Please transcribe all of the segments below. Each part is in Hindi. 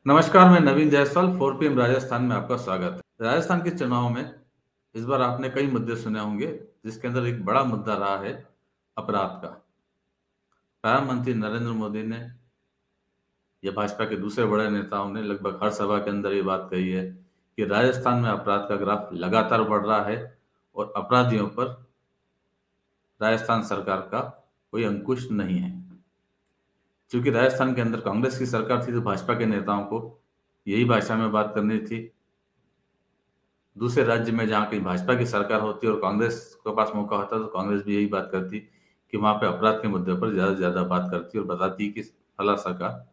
नमस्कार, मैं नवीन जायसवाल 4 PM राजस्थान में आपका स्वागत है। राजस्थान के चुनाव में इस बार आपने कई मुद्दे सुने होंगे, जिसके अंदर एक बड़ा मुद्दा रहा है अपराध का। प्रधानमंत्री नरेंद्र मोदी ने या भाजपा के दूसरे बड़े नेताओं ने लगभग हर सभा के अंदर ये बात कही है कि राजस्थान में अपराध का ग्राफ लगातार बढ़ रहा है और अपराधियों पर राजस्थान सरकार का कोई अंकुश नहीं है। क्योंकि राजस्थान के अंदर कांग्रेस की सरकार थी, तो भाजपा के नेताओं को यही भाषा में बात करनी थी। दूसरे राज्य में जहाँ कहीं भाजपा की सरकार होती और कांग्रेस के पास मौका होता, तो कांग्रेस भी यही बात करती कि वहां पे अपराध के मुद्दे पर ज्यादा से ज्यादा बात करती और बताती कि फला सरकार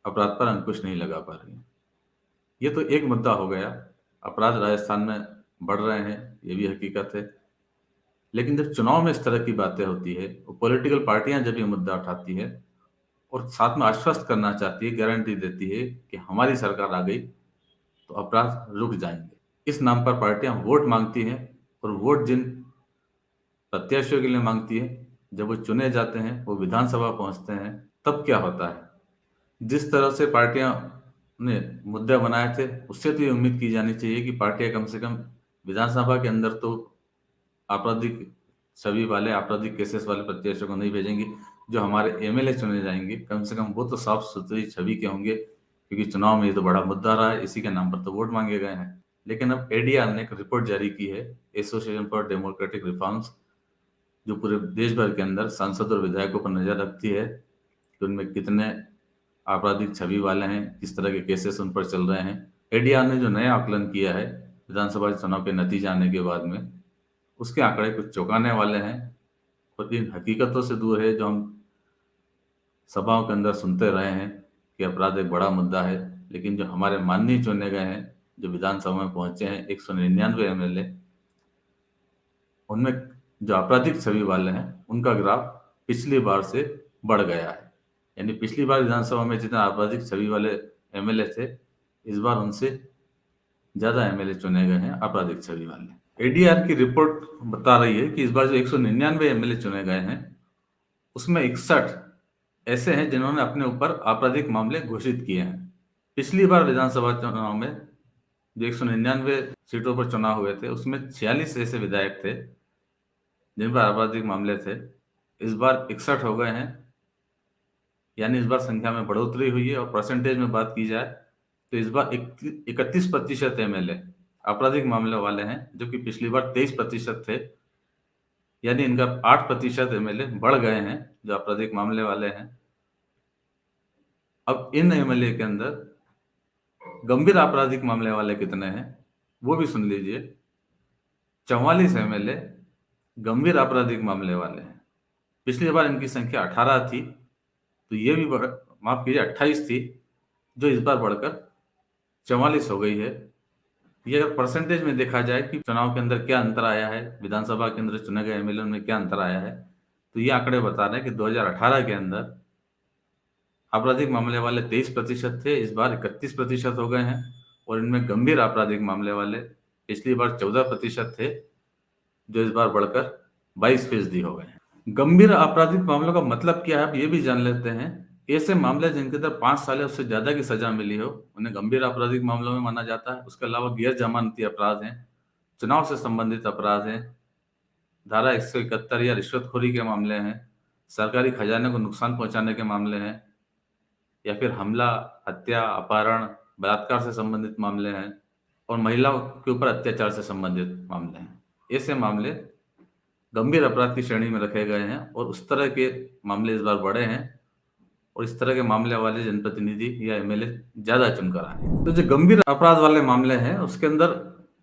अपराध पर अंकुश नहीं लगा पा रही है। ये तो एक मुद्दा हो गया, अपराध राजस्थान में बढ़ रहे हैं, ये भी हकीकत है। लेकिन जब चुनाव में इस तरह की बातें होती है, पॉलिटिकल पार्टियां जब ये मुद्दा उठाती है और साथ में आश्वस्त करना चाहती है, गारंटी देती है कि हमारी सरकार आ गई तो अपराध रुक जाएंगे, इस नाम पर पार्टियां वोट मांगती हैं। और वोट जिन प्रत्याशियों के लिए मांगती है, जब वो चुने जाते हैं, वो विधानसभा पहुंचते हैं, तब क्या होता है? जिस तरह से पार्टियां ने मुद्दे बनाए थे, उससे तो ये उम्मीद की जानी चाहिए कि पार्टियां कम से कम विधानसभा के अंदर तो आपराधिक छवि वाले, आपराधिक केसेस वाले प्रत्याशियों को नहीं भेजेंगी। जो हमारे एमएलए चुने जाएंगे, कम से कम वो तो साफ सुथरी छवि के होंगे, क्योंकि चुनाव में ये तो बड़ा मुद्दा रहा है, इसी के नाम पर तो वोट मांगे गए हैं। लेकिन अब एडीआर ने एक रिपोर्ट जारी की है, एसोसिएशन फॉर डेमोक्रेटिक रिफॉर्म्स, जो पूरे देश भर के अंदर सांसद और विधायकों पर नजर रखती है कि उनमें कितने आपराधिक छवि वाले हैं, किस तरह के केसेस उन पर चल रहे हैं। एडीआर ने जो नया आकलन किया है विधानसभा चुनाव के नतीजे आने के बाद में, उसके आंकड़े कुछ चौंकाने वाले हैं और इन हकीकतों से दूर है जो हम सभाओं के अंदर सुनते रहे हैं कि अपराध एक बड़ा मुद्दा है। लेकिन जो हमारे माननीय चुने गए हैं, जो विधानसभा में पहुंचे हैं 199 एमएलए, उनमें जो आपराधिक छवि वाले हैं, उनका ग्राफ पिछली बार से बढ़ गया है। यानी पिछली बार विधानसभा में जितने आपराधिक छवि वाले एमएलए थे, इस बार उनसे ज्यादा एमएलए चुने गए हैं आपराधिक छवि वाले। एडीआर की रिपोर्ट बता रही है कि इस बार जो 199 एमएलए चुने गए हैं, उसमें 61 ऐसे हैं जिन्होंने अपने ऊपर आपराधिक मामले घोषित किए हैं। पिछली बार विधानसभा चुनाव में जो 199 सीटों पर चुनाव हुए थे, उसमें 46 ऐसे विधायक थे जिन पर आपराधिक मामले थे। इस बार 61 हो गए हैं, यानी इस बार संख्या में बढ़ोतरी हुई है। और परसेंटेज में बात की जाए तो इस बार 31% एमएलए आपराधिक मामले वाले हैं, जो कि पिछली बार 23% थे। यानी इनका 8% एमएलए बढ़ गए हैं जो आपराधिक मामले वाले हैं। अब इन एमएलए के अंदर गंभीर आपराधिक मामले वाले कितने हैं, वो भी सुन लीजिए। 44 एमएलए गंभीर आपराधिक मामले वाले हैं। पिछली बार इनकी संख्या 18 थी, तो ये भी माफ कीजिए 28 थी, जो इस बार बढ़कर 44 हो गई है। ये अगर परसेंटेज में देखा जाए कि चुनाव के अंदर क्या अंतर आया है, विधानसभा के अंदर चुने गए एमएलए में क्या अंतर आया है, तो ये आंकड़े बता रहे हैं कि 2018 के अंदर आपराधिक मामले वाले 23% थे, इस बार 31% हो गए हैं। और इनमें गंभीर आपराधिक मामले वाले पिछली बार 14% थे, जो इस बार बढ़कर 22% हो गए हैं। गंभीर आपराधिक मामलों का मतलब क्या है, आप ये भी जान लेते हैं। ऐसे मामले जिनके अंदर 5 साल या उससे ज्यादा की सजा मिली हो, उन्हें गंभीर आपराधिक मामलों में माना जाता है। उसके अलावा गैर जमानती अपराध हैं, चुनाव से संबंधित अपराध हैं, धारा 171 या रिश्वतखोरी के मामले हैं, सरकारी खजाने को नुकसान पहुंचाने के मामले हैं, या फिर हमला, हत्या, अपहरण, बलात्कार से संबंधित मामले हैं, और महिलाओं के ऊपर अत्याचार से संबंधित मामले हैं। ऐसे मामले गंभीर अपराध की श्रेणी में रखे गए हैं और उस तरह के मामले इस बार बढ़े हैं। और इस तरह के मामले वाले जनप्रतिनिधि या एमएलए ज्यादा चुनकर आए हैं। तो जो गंभीर अपराध वाले मामले हैं, उसके अंदर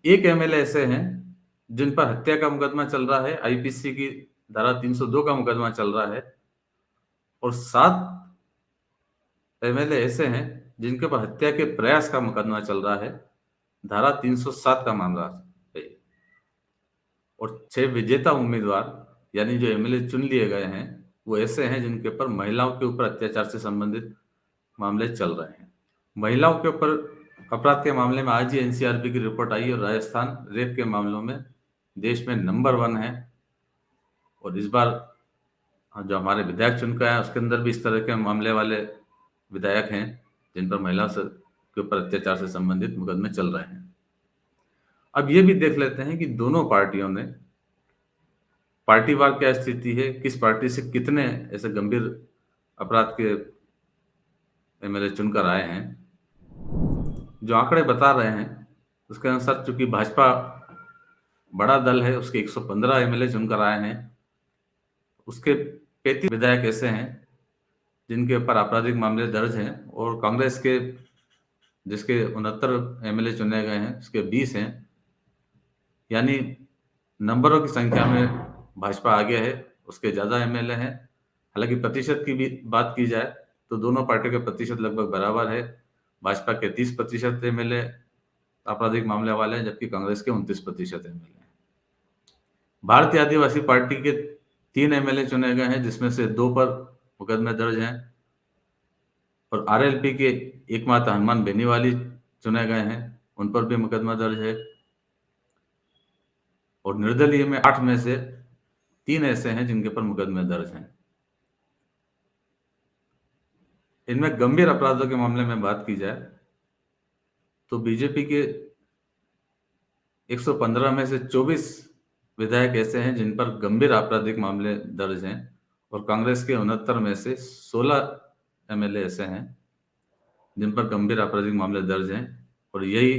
एक एमएलए ऐसे हैं जिन पर हत्या का मुकदमा चल रहा है, आईपीसी की धारा 302 का मुकदमा चल रहा है। और 7 एमएलए ऐसे हैं जिनके ऊपर हत्या के प्रयास का मुकदमा चल रहा है, धारा 307 का मामला है। और 6 विजेता उम्मीदवार, यानी जो एमएलए चुन लिए गए हैं, वो ऐसे हैं जिनके ऊपर महिलाओं के ऊपर अत्याचार से संबंधित मामले चल रहे हैं। महिलाओं के ऊपर अपराध के मामले में आज ही एनसीआरबी की रिपोर्ट आई और राजस्थान रेप के मामलों में देश में नंबर 1 है। और इस बार जो हमारे विधायक चुन के आए, उसके अंदर भी इस तरह के मामले वाले विधायक हैं। जिन पर महिला के ऊपर अत्याचार से संबंधित मुकदमे चल रहे हैं। अब ये भी देख लेते हैं कि दोनों पार्टियों ने पार्टीवार क्या स्थिति है, किस पार्टी से कितने ऐसे गंभीर अपराध के एमएलए चुनकर आए हैं। जो आंकड़े बता रहे हैं उसके अनुसार चूंकि भाजपा बड़ा दल है, उसके 115 एमएलए चुनकर आए हैं, उसके 35 विधायक ऐसे हैं जिनके ऊपर आपराधिक मामले दर्ज हैं, और कांग्रेस के जिसके 69 एमएलए चुने गए हैं उसके 20 हैं। यानी नंबरों की संख्या में भाजपा आगे है, उसके ज्यादा एमएलए हैं। हालांकि प्रतिशत की भी बात की जाए तो दोनों पार्टियों के प्रतिशत लगभग बराबर है। भाजपा के 30% एमएलए आपराधिक मामले वाले हैं, जबकि कांग्रेस के 29% एमएलए हैं। भारतीय आदिवासी पार्टी के 3 एमएलए चुने गए हैं, जिसमें से 2 पर मुकदमे दर्ज हैं, और आरएलपी के एकमात्र हनुमान बेनीवाली चुने गए हैं, उन पर भी मुकदमा दर्ज है। और निर्दलीय में 8 में से 3 ऐसे हैं जिनके पर मुकदमे दर्ज हैं। इनमें गंभीर अपराधों के मामले में बात की जाए तो बीजेपी के 115 में से 24 विधायक ऐसे हैं जिन पर गंभीर आपराधिक मामले दर्ज हैं, और कांग्रेस के 69 में से 16 एमएलए ऐसे हैं जिन पर गंभीर आपराधिक मामले दर्ज हैं। और यही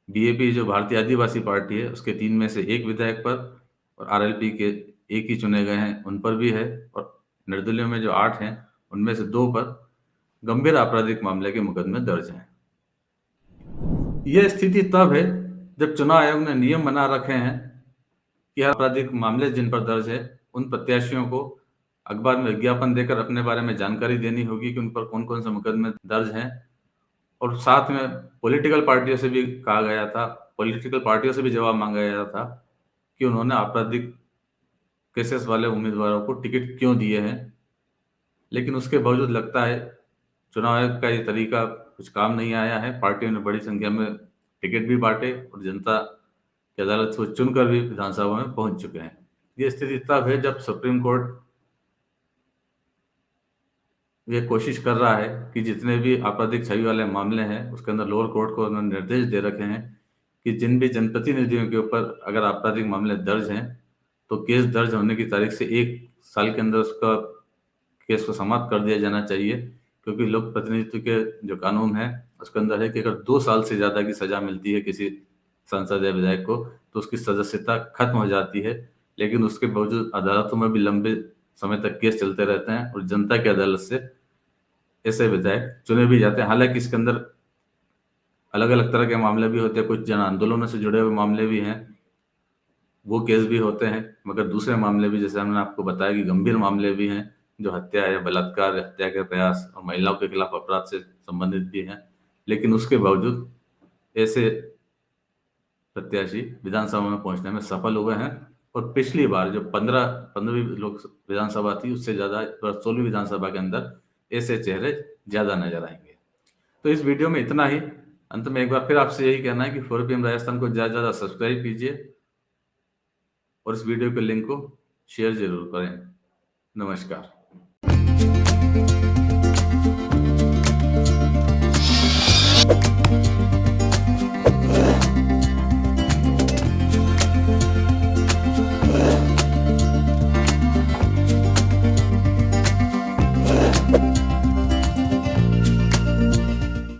बीएपी जो भारतीय आदिवासी पार्टी है उसके 3 में से 1 विधायक पर, और आरएलपी के 1 ही चुने गए हैं उन पर भी है, और निर्दलीय में जो 8 हैं उनमें से 2 पर गंभीर आपराधिक मामले के मुकदमे दर्ज हैं। यह स्थिति तब है जब चुनाव आयोग ने नियम बना रखे हैं कि आपराधिक मामले जिन पर दर्ज है उन प्रत्याशियों को अखबार में विज्ञापन देकर अपने बारे में जानकारी देनी होगी कि उन पर कौन कौन से मुकदमे दर्ज हैं। और साथ में पॉलिटिकल पार्टियों से भी कहा गया था, पॉलिटिकल पार्टियों से भी जवाब मांगा गया था कि उन्होंने आपराधिक केसेस वाले उम्मीदवारों को टिकट क्यों दिए हैं। लेकिन उसके बावजूद लगता है चुनाव आयोग का ये तरीका कुछ काम नहीं आया है। पार्टियों ने बड़ी संख्या में टिकट भी बांटे और जनता की अदालत को चुनकर भी विधानसभा में पहुंच चुके हैं। ये स्थिति तब है जब सुप्रीम कोर्ट ये कोशिश कर रहा है कि जितने भी आपराधिक छवि वाले मामले हैं उसके अंदर लोअर कोर्ट को उन्होंने निर्देश दे रखे हैं कि जिन भी जनप्रतिनिधियों के ऊपर अगर आपराधिक मामले दर्ज हैं तो केस दर्ज होने की तारीख से 1 साल के अंदर उसका केस को समाप्त कर दिया जाना चाहिए, क्योंकि लोक प्रतिनिधित्व के जो कानून है उसके अंदर है कि अगर 2 साल से ज्यादा की सजा मिलती है किसी सांसद या विधायक को तो उसकी सदस्यता खत्म हो जाती है। लेकिन उसके बावजूद अदालतों में भी लंबे समय तक केस चलते रहते हैं और जनता की अदालत से ऐसे विधायक चुने भी जाते हैं। हालांकि इसके अंदर अलग अलग तरह के मामले भी होते हैं, कुछ जन आंदोलनों से जुड़े हुए मामले भी हैं, वो केस भी होते हैं, मगर दूसरे मामले भी जैसे हमने आपको बताया कि गंभीर मामले भी हैं जो हत्या या बलात्कार, हत्या के प्रयास और महिलाओं के खिलाफ अपराध से संबंधित भी हैं। लेकिन उसके बावजूद ऐसे प्रत्याशी विधानसभा में पहुंचने में सफल हुए हैं। और पिछली बार जो 15वीं लोक विधानसभा थी उससे ज्यादा 16वीं विधानसभा के अंदर ऐसे चेहरे ज्यादा नजर आएंगे। तो इस वीडियो में इतना ही। अंत में एक बार फिर आपसे यही कहना है कि 4PM राजस्थान को ज्यादा ज्यादा सब्सक्राइब कीजिए और इस वीडियो के लिंक को शेयर जरूर करें। नमस्कार।